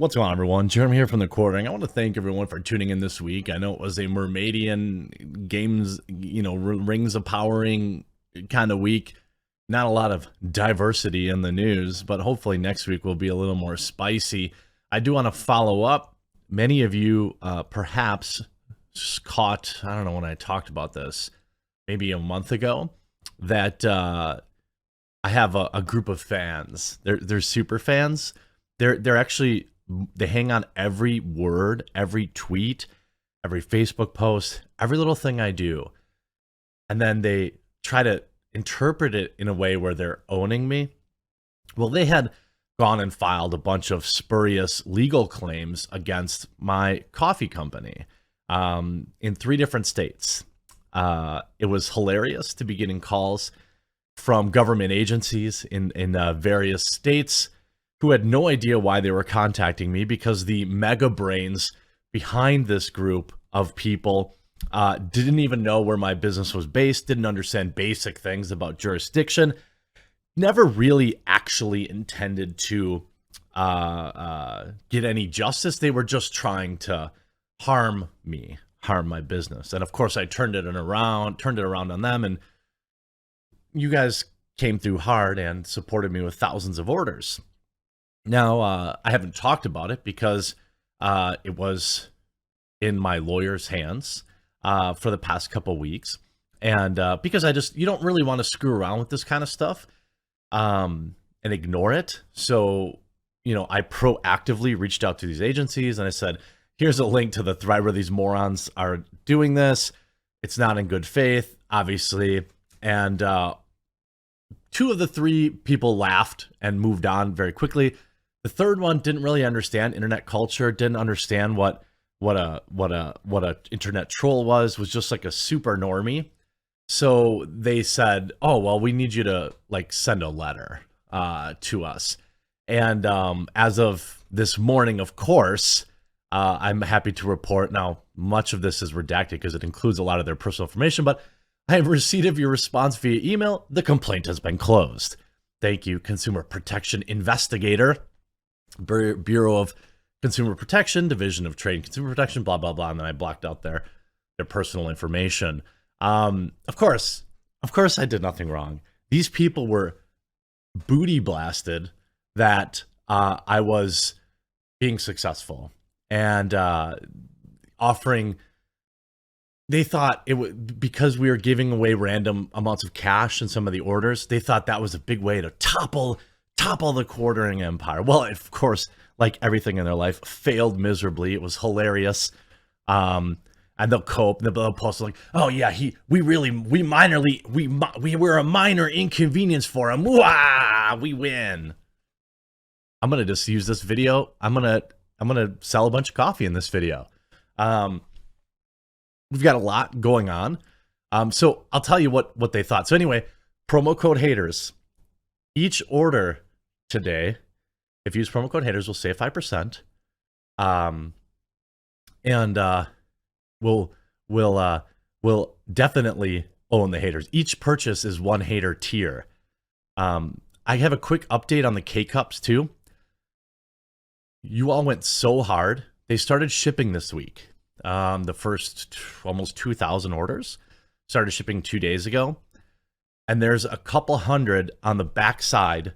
What's going on, everyone? Jeremy here from the quartering. I want to thank everyone for tuning in this week. I know it was a Mermaidian games, rings of powering kind of week. Not a lot of diversity in the news, but hopefully next week will be a little more spicy. I do want to follow up. Many of you perhaps caught, I don't know when I talked about this, maybe a month ago, that I have a group of fans. They're super fans. They're actually, they hang on every word, every tweet, every Facebook post, every little thing I do. And then they try to interpret it in a way where they're owning me. Well, they had gone and filed a bunch of spurious legal claims against my coffee company in 3 different states. It was hilarious to be getting calls from government agencies in various states who had no idea why they were contacting me, because the mega brains behind this group of people didn't even know where my business was based, didn't understand basic things about jurisdiction, never really actually intended to get any justice. They were just trying to harm me, harm my business. And of course, I turned it around on them, and you guys came through hard and supported me with thousands of orders. Now, I haven't talked about it because it was in my lawyer's hands for the past couple weeks. And because you don't really want to screw around with this kind of stuff and ignore it. So, I proactively reached out to these agencies and I said, here's a link to the thread where these morons are doing this. It's not in good faith, obviously. And 2 of the 3 people laughed and moved on very quickly. The third one didn't really understand internet culture, didn't understand what a internet troll was just like a super normie. So they said, "Oh, well, we need you to send a letter to us." And as of this morning, of course, I'm happy to report now. Much of this is redacted because it includes a lot of their personal information, but I have receipt of your response via email. The complaint has been closed. Thank you, Consumer Protection Investigator. Bureau of Consumer Protection, Division of Trade and Consumer Protection, blah, blah, blah. And then I blocked out their personal information. Of course, I did nothing wrong. These people were booty blasted that I was being successful and offering. They thought it would, because we were giving away random amounts of cash in some of the orders, they thought that was a big way to topple the quartering empire. Well, of course, like everything in their life, failed miserably. It was hilarious. And they'll cope. They'll post like, "Oh yeah, we were a minor inconvenience for him. Wah, we win." I'm gonna just use this video. I'm gonna sell a bunch of coffee in this video. We've got a lot going on. So I'll tell you what they thought. So anyway, promo code haters. Each order today, if you use promo code haters, will save 5%. And we'll definitely own the haters. Each purchase is 1 hater tier. I have a quick update on the K-Cups too. You all went so hard. They started shipping this week. The first almost 2,000 orders started shipping 2 days ago. And there's a couple hundred on the backside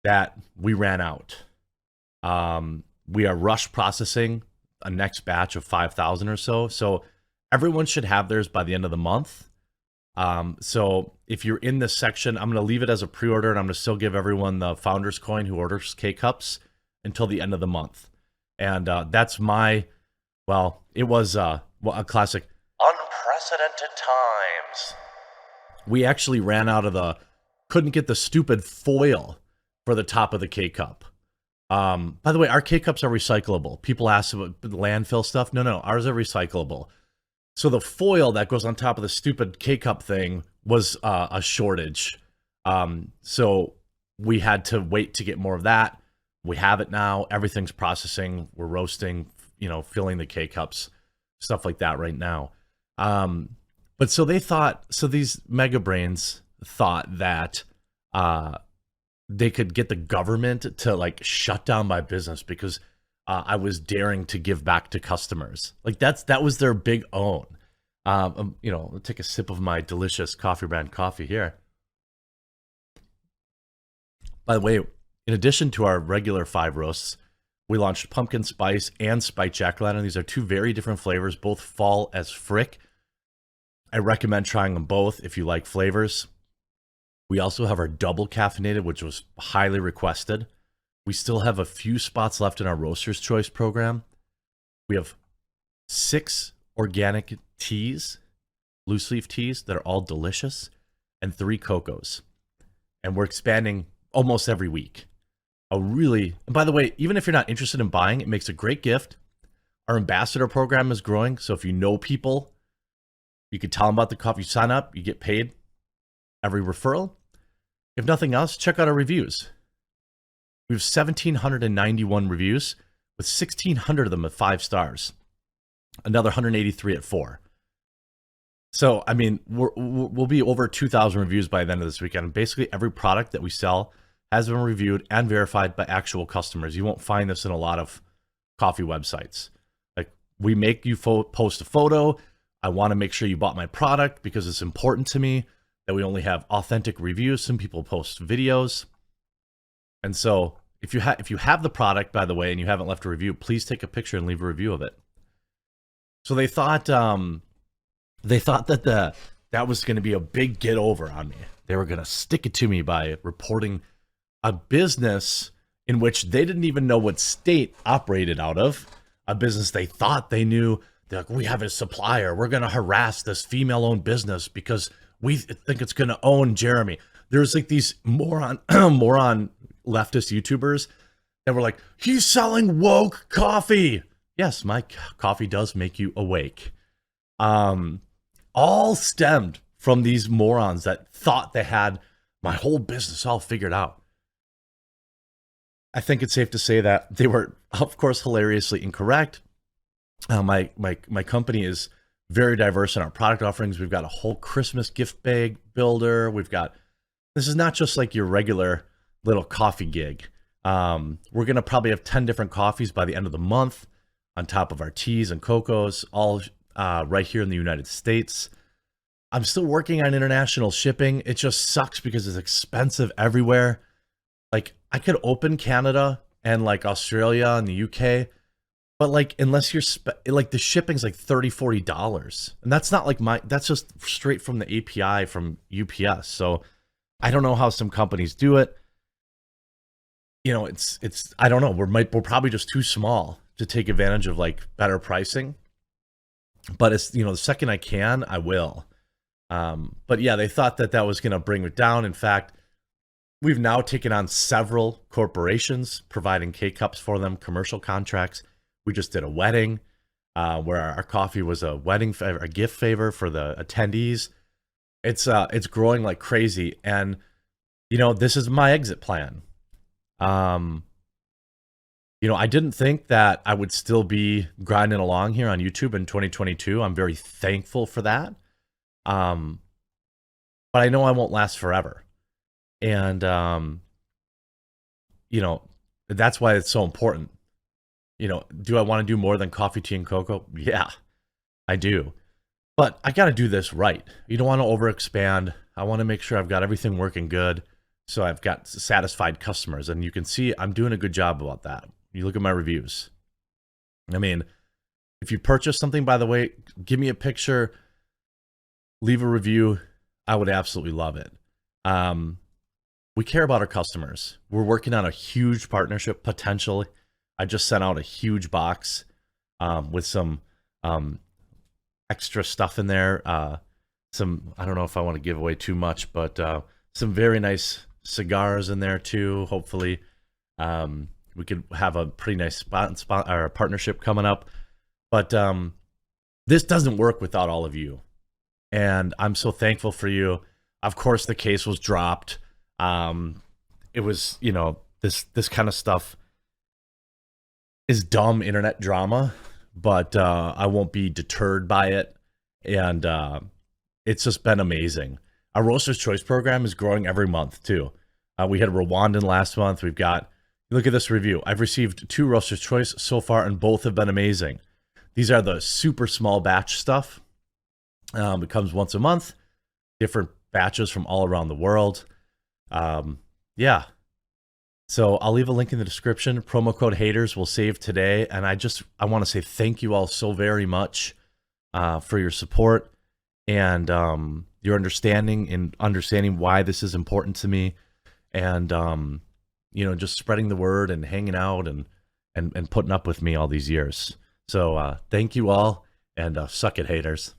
that we ran out. We are rush processing a next batch of 5,000 or so. So everyone should have theirs by the end of the month. So if you're in this section, I'm going to leave it as a pre-order, and I'm going to still give everyone the Founders Coin who orders K-Cups until the end of the month. And that's it was a classic unprecedented times. We actually ran out of couldn't get the stupid foil for the top of the K-Cup. By the way, our K-Cups are recyclable. People ask about the landfill stuff. No, ours are recyclable. So the foil that goes on top of the stupid K-Cup thing was a shortage. So we had to wait to get more of that. We have it now. Everything's processing. We're roasting, filling the K-Cups, stuff like that right now. But so these mega brains thought that they could get the government to shut down my business because I was daring to give back to customers. Like that was their big own. I'll take a sip of my delicious coffee brand coffee here. By the way, in addition to our regular 5 roasts, we launched pumpkin spice and spiked jack-o'-lantern. These are 2 very different flavors, both fall as frick. I recommend trying them both if you like flavors. We also have our double caffeinated, which was highly requested. We still have a few spots left in our Roaster's Choice program. We have 6 organic teas, loose leaf teas that are all delicious, and 3 cocos. And we're expanding almost every week. And by the way, even if you're not interested in buying, it makes a great gift. Our ambassador program is growing. So if you know people, you can tell them about the coffee. You sign up, you get paid every referral. If nothing else, check out our reviews. We have 1,791 reviews with 1,600 of them at 5 stars. Another 183 at 4. So, I mean, we'll be over 2,000 reviews by the end of this weekend. Basically, every product that we sell has been reviewed and verified by actual customers. You won't find this in a lot of coffee websites. Like, we make you post a photo. I want to make sure you bought my product because it's important to me that we only have authentic reviews. Some people post videos. And so if you have the product, by the way, and you haven't left a review, please take a picture and leave a review of it. So they thought that that was going to be a big get over on me. They were going to stick it to me by reporting a business in which they didn't even know what state operated out of, a business they thought they knew. They're like, we have a supplier. We're going to harass this female-owned business because we think it's going to own Jeremy. There's like these moron leftist YouTubers that were like, he's selling woke coffee. Yes, my coffee does make you awake. All stemmed from these morons that thought they had my whole business all figured out. I think it's safe to say that they were, of course, hilariously incorrect. My company is very diverse in our product offerings. We've got a whole Christmas gift bag builder. This is not just like your regular little coffee gig. We're going to probably have 10 different coffees by the end of the month on top of our teas and cocos, all right here in the United States. I'm still working on international shipping. It just sucks because it's expensive everywhere. Like, I could open Canada and like Australia and the UK, but like, unless you're like, the shipping's like $30-$40. And that's not like that's just straight from the API from UPS. So I don't know how some companies do it. You know, I don't know. We're probably just too small to take advantage of like better pricing. But it's, the second I can, I will. But yeah, they thought that was going to bring it down. In fact, we've now taken on several corporations providing K-Cups for them, commercial contracts. We just did a wedding where our coffee was a gift favor for the attendees. It's growing like crazy. And, this is my exit plan. I didn't think that I would still be grinding along here on YouTube in 2022. I'm very thankful for that. But I know I won't last forever. And, that's why it's so important. Do I want to do more than coffee, tea, and cocoa? Yeah, I do. But I got to do this right. You don't want to overexpand. I want to make sure I've got everything working good. So I've got satisfied customers. And you can see I'm doing a good job about that. You look at my reviews. I mean, if you purchase something, by the way, give me a picture, leave a review. I would absolutely love it. We care about our customers. We're working on a huge partnership potentially. I just sent out a huge box with some extra stuff in there. I don't know if I want to give away too much, but some very nice cigars in there too. Hopefully, we could have a pretty nice spot or partnership coming up. But this doesn't work without all of you, and I'm so thankful for you. Of course, the case was dropped. It was, this kind of stuff is dumb internet drama, but I won't be deterred by it. And it's just been amazing. Our Roaster's Choice program is growing every month too. We had Rwandan last month. We've got, Look at this review. I've received 2 Roaster's Choice so far, and both have been amazing. These are the super small batch stuff. It comes once a month, different batches from all around the world. Yeah. So I'll leave a link in the description. Promo code haters will save today. And I want to say thank you all so very much for your support and your understanding and understanding why this is important to me. And, just spreading the word and hanging out and putting up with me all these years. So thank you all, and suck it, haters.